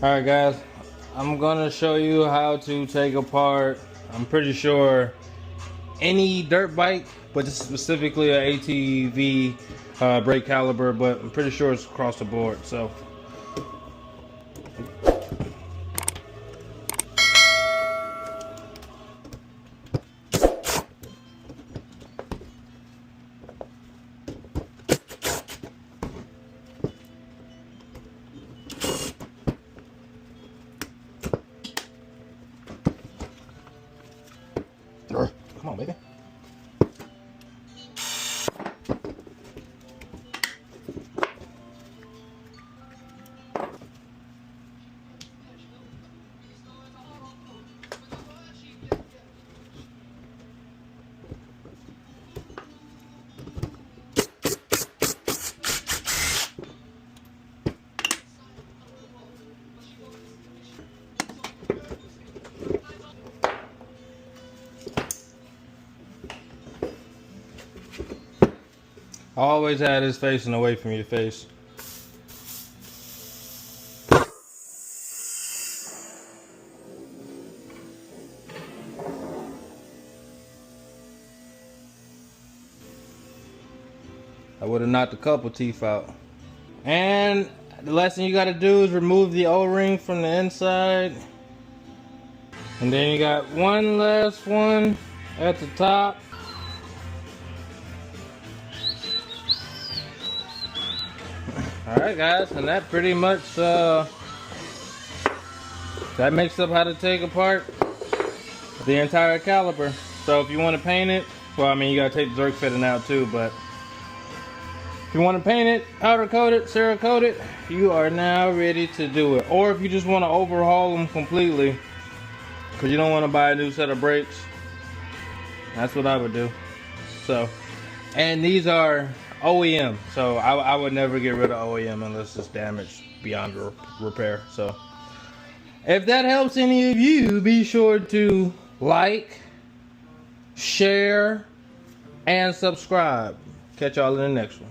Alright guys, I'm gonna show you how to take apart, I'm pretty sure, any dirt bike, but specifically an ATV brake caliper, but I'm pretty sure it's across the board. So come on, baby. I always had this facing away from your face. I would have knocked a couple teeth out. And the last thing you gotta do is remove the O-ring from the inside. And then you got one last one at the top. Alright guys, and that pretty much that makes up how to take apart the entire caliper. So if you want to paint it, well, I mean, you gotta take the zerk fitting out too, but if you want to paint it, powder coat it, Cerakote it, you are now ready to do it. Or if you just want to overhaul them completely because you don't want to buy a new set of brakes, that's what I would do. So, and these are OEM, so I would never get rid of OEM unless it's damaged beyond repair. So if that helps any of you, be sure to like, share, and subscribe. Catch y'all in the next one.